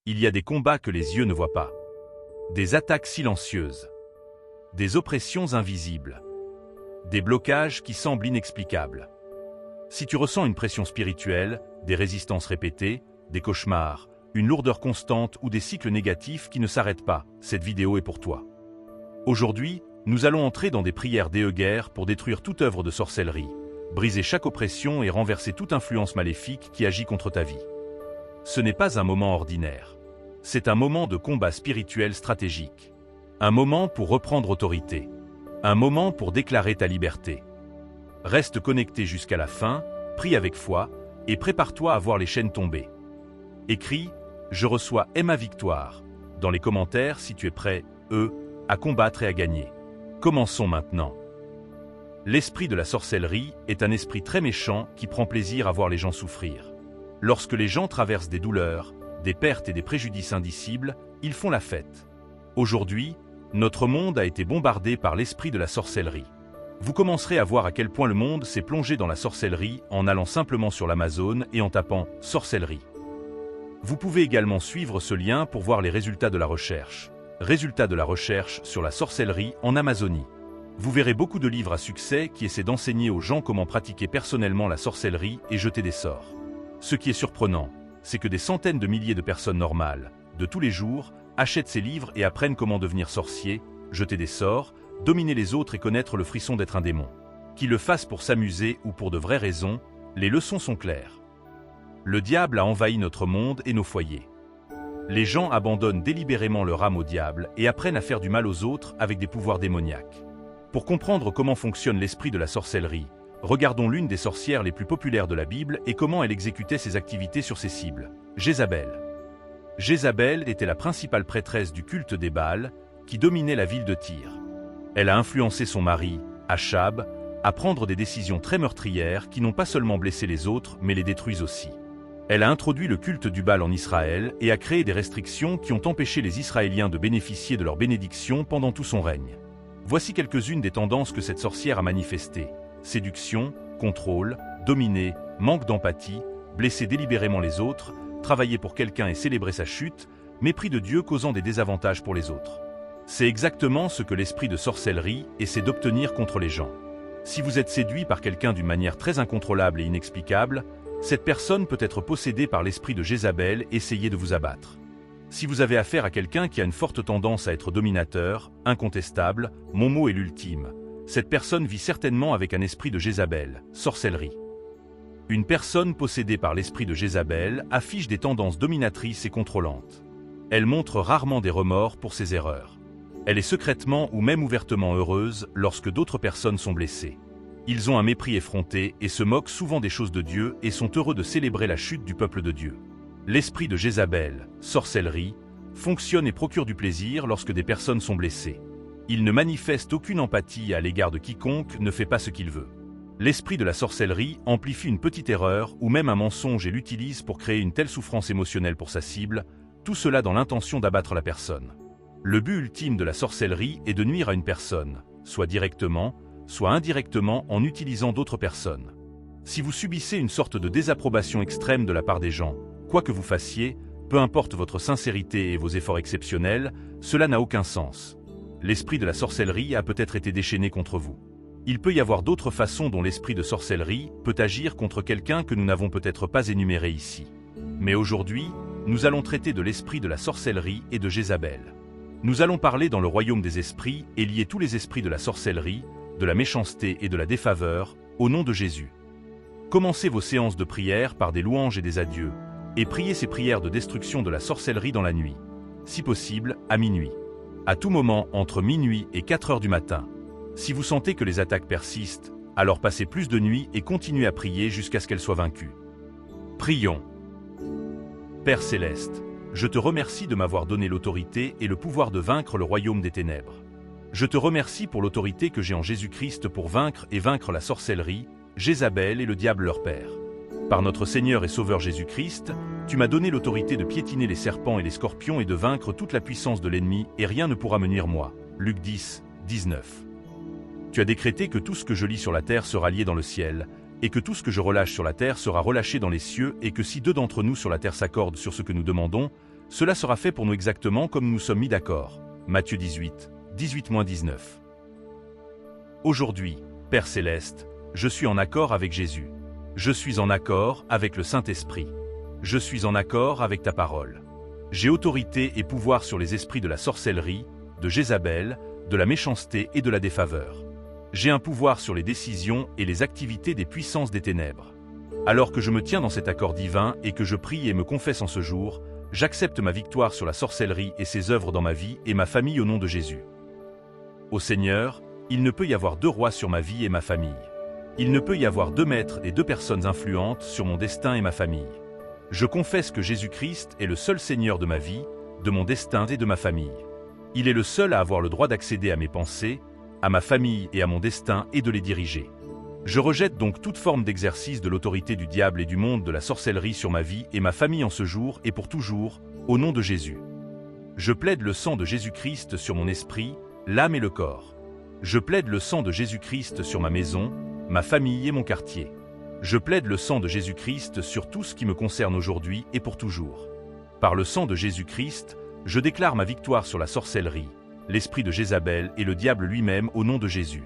Il y a des combats que les yeux ne voient pas. Des attaques silencieuses. Des oppressions invisibles. Des blocages qui semblent inexplicables. Si tu ressens une pression spirituelle, des résistances répétées, des cauchemars, une lourdeur constante ou des cycles négatifs qui ne s'arrêtent pas, cette vidéo est pour toi. Aujourd'hui, nous allons entrer dans des prières d'Eeger pour détruire toute œuvre de sorcellerie, briser chaque oppression et renverser toute influence maléfique qui agit contre ta vie. Ce n'est pas un moment ordinaire. C'est un moment de combat spirituel stratégique. Un moment pour reprendre autorité. Un moment pour déclarer ta liberté. Reste connecté jusqu'à la fin, prie avec foi, et prépare-toi à voir les chaînes tomber. Écris « Je reçois et ma victoire » dans les commentaires si tu es prêt, à combattre et à gagner. Commençons maintenant. L'esprit de la sorcellerie est un esprit très méchant qui prend plaisir à voir les gens souffrir. Lorsque les gens traversent des douleurs, des pertes et des préjudices indicibles, ils font la fête. Aujourd'hui, notre monde a été bombardé par l'esprit de la sorcellerie. Vous commencerez à voir à quel point le monde s'est plongé dans la sorcellerie en allant simplement sur l'Amazon et en tapant « sorcellerie ». Vous pouvez également suivre ce lien pour voir les résultats de la recherche. Résultats de la recherche sur la sorcellerie en Amazonie. Vous verrez beaucoup de livres à succès qui essaient d'enseigner aux gens comment pratiquer personnellement la sorcellerie et jeter des sorts. Ce qui est surprenant, c'est que des centaines de milliers de personnes normales, de tous les jours, achètent ces livres et apprennent comment devenir sorcier, jeter des sorts, dominer les autres et connaître le frisson d'être un démon. Qu'ils le fassent pour s'amuser ou pour de vraies raisons, les leçons sont claires. Le diable a envahi notre monde et nos foyers. Les gens abandonnent délibérément leur âme au diable et apprennent à faire du mal aux autres avec des pouvoirs démoniaques. Pour comprendre comment fonctionne l'esprit de la sorcellerie, regardons l'une des sorcières les plus populaires de la Bible et comment elle exécutait ses activités sur ses cibles, Jézabel. Jézabel était la principale prêtresse du culte des Baals qui dominait la ville de Tyr. Elle a influencé son mari, Achab, à prendre des décisions très meurtrières qui n'ont pas seulement blessé les autres mais les détruisent aussi. Elle a introduit le culte du Baal en Israël et a créé des restrictions qui ont empêché les Israéliens de bénéficier de leur bénédiction pendant tout son règne. Voici quelques-unes des tendances que cette sorcière a manifestées. Séduction, contrôle, dominer, manque d'empathie, blesser délibérément les autres, travailler pour quelqu'un et célébrer sa chute, mépris de Dieu causant des désavantages pour les autres. C'est exactement ce que l'esprit de sorcellerie essaie d'obtenir contre les gens. Si vous êtes séduit par quelqu'un d'une manière très incontrôlable et inexplicable, cette personne peut être possédée par l'esprit de Jézabel et essayer de vous abattre. Si vous avez affaire à quelqu'un qui a une forte tendance à être dominateur, incontestable, mon mot est l'ultime, cette personne vit certainement avec un esprit de Jézabel, sorcellerie. Une personne possédée par l'esprit de Jézabel affiche des tendances dominatrices et contrôlantes. Elle montre rarement des remords pour ses erreurs. Elle est secrètement ou même ouvertement heureuse lorsque d'autres personnes sont blessées. Ils ont un mépris effronté et se moquent souvent des choses de Dieu et sont heureux de célébrer la chute du peuple de Dieu. L'esprit de Jézabel, sorcellerie, fonctionne et procure du plaisir lorsque des personnes sont blessées. Il ne manifeste aucune empathie à l'égard de quiconque ne fait pas ce qu'il veut. L'esprit de la sorcellerie amplifie une petite erreur ou même un mensonge et l'utilise pour créer une telle souffrance émotionnelle pour sa cible, tout cela dans l'intention d'abattre la personne. Le but ultime de la sorcellerie est de nuire à une personne, soit directement, soit indirectement en utilisant d'autres personnes. Si vous subissez une sorte de désapprobation extrême de la part des gens, quoi que vous fassiez, peu importe votre sincérité et vos efforts exceptionnels, cela n'a aucun sens. L'esprit de la sorcellerie a peut-être été déchaîné contre vous. Il peut y avoir d'autres façons dont l'esprit de sorcellerie peut agir contre quelqu'un que nous n'avons peut-être pas énuméré ici. Mais aujourd'hui, nous allons traiter de l'esprit de la sorcellerie et de Jézabel. Nous allons parler dans le royaume des esprits et lier tous les esprits de la sorcellerie, de la méchanceté et de la défaveur, au nom de Jésus. Commencez vos séances de prière par des louanges et des adieux, et priez ces prières de destruction de la sorcellerie dans la nuit. Si possible, à minuit. À tout moment entre minuit et 4 heures du matin. Si vous sentez que les attaques persistent, alors passez plus de nuit et continuez à prier jusqu'à ce qu'elles soient vaincues. Prions. Père Céleste, je te remercie de m'avoir donné l'autorité et le pouvoir de vaincre le royaume des ténèbres. Je te remercie pour l'autorité que j'ai en Jésus-Christ pour vaincre la sorcellerie, Jézabel et le diable leur père. Par notre Seigneur et Sauveur Jésus-Christ, tu m'as donné l'autorité de piétiner les serpents et les scorpions et de vaincre toute la puissance de l'ennemi et rien ne pourra me nuire moi. Luc 10, 19. Tu as décrété que tout ce que je lis sur la terre sera lié dans le ciel, et que tout ce que je relâche sur la terre sera relâché dans les cieux, et que si 2 d'entre nous sur la terre s'accordent sur ce que nous demandons, Cela sera fait pour nous exactement comme nous nous sommes mis d'accord. Matthieu 18, 18-19. Aujourd'hui, Père Céleste, je suis en accord avec Jésus. Je suis en accord avec le Saint-Esprit. Je suis en accord avec ta parole. J'ai autorité et pouvoir sur les esprits de la sorcellerie, de Jézabel, de la méchanceté et de la défaveur. J'ai un pouvoir sur les décisions et les activités des puissances des ténèbres. Alors que je me tiens dans cet accord divin et que je prie et me confesse en ce jour, j'accepte ma victoire sur la sorcellerie et ses œuvres dans ma vie et ma famille au nom de Jésus. Ô Seigneur, il ne peut y avoir deux rois sur ma vie et ma famille. Il ne peut y avoir deux maîtres et deux personnes influentes sur mon destin et ma famille. Je confesse que Jésus-Christ est le seul Seigneur de ma vie, de mon destin et de ma famille. Il est le seul à avoir le droit d'accéder à mes pensées, à ma famille et à mon destin et de les diriger. Je rejette donc toute forme d'exercice de l'autorité du diable et du monde de la sorcellerie sur ma vie et ma famille en ce jour et pour toujours, au nom de Jésus. Je plaide le sang de Jésus-Christ sur mon esprit, l'âme et le corps. Je plaide le sang de Jésus-Christ sur ma maison, ma famille et mon quartier. Je plaide le sang de Jésus-Christ sur tout ce qui me concerne aujourd'hui et pour toujours. Par le sang de Jésus-Christ, je déclare ma victoire sur la sorcellerie, l'esprit de Jézabel et le diable lui-même au nom de Jésus.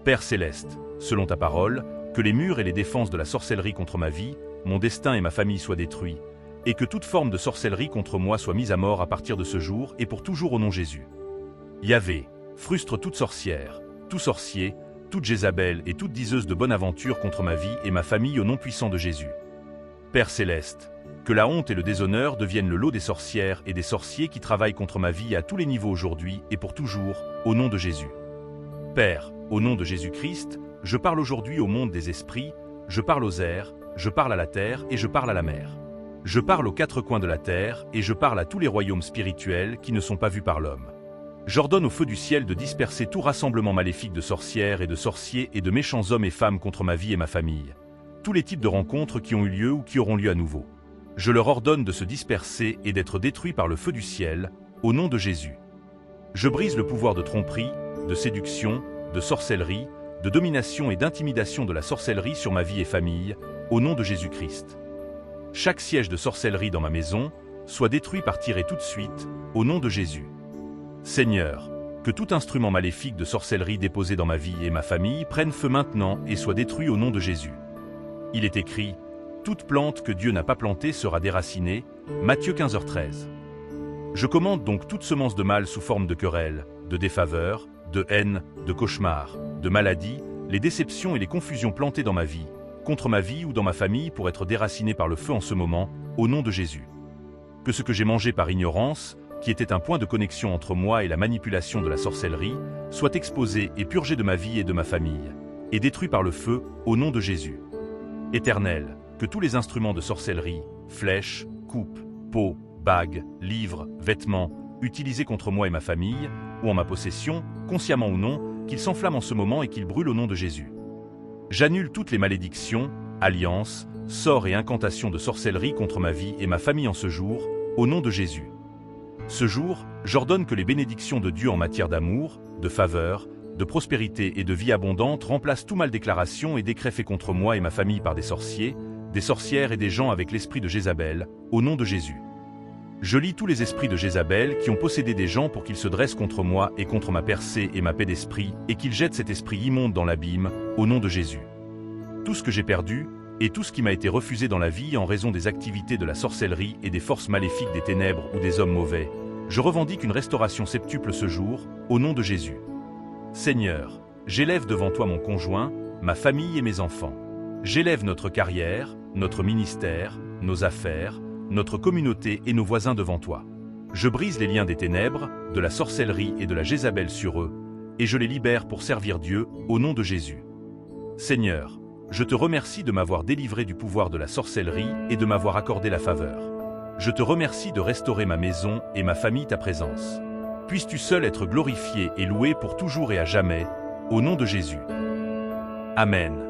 Père Céleste, selon ta parole, que les murs et les défenses de la sorcellerie contre ma vie, mon destin et ma famille soient détruits, et que toute forme de sorcellerie contre moi soit mise à mort à partir de ce jour et pour toujours au nom de Jésus. Yahvé, frustre toute sorcière, tout sorcier, toute Jézabel et toute diseuse de bonne aventure contre ma vie et ma famille au nom puissant de Jésus. Père Céleste, que la honte et le déshonneur deviennent le lot des sorcières et des sorciers qui travaillent contre ma vie à tous les niveaux aujourd'hui et pour toujours, au nom de Jésus. Père, au nom de Jésus-Christ, je parle aujourd'hui au monde des esprits, je parle aux airs, je parle à la terre et je parle à la mer. Je parle aux quatre coins de la terre et je parle à tous les royaumes spirituels qui ne sont pas vus par l'homme. J'ordonne au feu du ciel de disperser tout rassemblement maléfique de sorcières et de sorciers et de méchants hommes et femmes contre ma vie et ma famille. Tous les types de rencontres qui ont eu lieu ou qui auront lieu à nouveau. Je leur ordonne de se disperser et d'être détruits par le feu du ciel, au nom de Jésus. Je brise le pouvoir de tromperie, de séduction, de sorcellerie, de domination et d'intimidation de la sorcellerie sur ma vie et famille, au nom de Jésus-Christ. Chaque siège de sorcellerie dans ma maison soit détruit par tir et tout de suite, au nom de Jésus. Seigneur, que tout instrument maléfique de sorcellerie déposé dans ma vie et ma famille prenne feu maintenant et soit détruit au nom de Jésus. Il est écrit, toute plante que Dieu n'a pas plantée sera déracinée, Matthieu 15h13. Je commande donc toute semence de mal sous forme de querelle, de défaveur, de haine, de cauchemar, de maladie, les déceptions et les confusions plantées dans ma vie, contre ma vie ou dans ma famille pour être déracinées par le feu en ce moment, au nom de Jésus. Que ce que j'ai mangé par ignorance, qui était un point de connexion entre moi et la manipulation de la sorcellerie, soit exposé et purgé de ma vie et de ma famille, et détruit par le feu, au nom de Jésus. Éternel, que tous les instruments de sorcellerie, flèches, coupes, pots, bagues, livres, vêtements, utilisés contre moi et ma famille, ou en ma possession, consciemment ou non, qu'ils s'enflamment en ce moment et qu'ils brûlent au nom de Jésus. J'annule toutes les malédictions, alliances, sorts et incantations de sorcellerie contre ma vie et ma famille en ce jour, au nom de Jésus. Ce jour, j'ordonne que les bénédictions de Dieu en matière d'amour, de faveur, de prospérité et de vie abondante remplacent tout mal déclaration et décret fait contre moi et ma famille par des sorciers, des sorcières et des gens avec l'esprit de Jézabel, au nom de Jésus. Je lis tous les esprits de Jézabel qui ont possédé des gens pour qu'ils se dressent contre moi et contre ma percée et ma paix d'esprit, et qu'ils jettent cet esprit immonde dans l'abîme, au nom de Jésus. Tout ce que j'ai perdu, et tout ce qui m'a été refusé dans la vie en raison des activités de la sorcellerie et des forces maléfiques des ténèbres ou des hommes mauvais, je revendique une restauration septuple ce jour, au nom de Jésus. Seigneur, j'élève devant toi mon conjoint, ma famille et mes enfants. J'élève notre carrière, notre ministère, nos affaires, notre communauté et nos voisins devant toi. Je brise les liens des ténèbres, de la sorcellerie et de la Jézabel sur eux, et je les libère pour servir Dieu, au nom de Jésus. Seigneur, je te remercie de m'avoir délivré du pouvoir de la sorcellerie et de m'avoir accordé la faveur. Je te remercie de restaurer ma maison et ma famille ta présence. Puisses-tu seul être glorifié et loué pour toujours et à jamais, au nom de Jésus. Amen.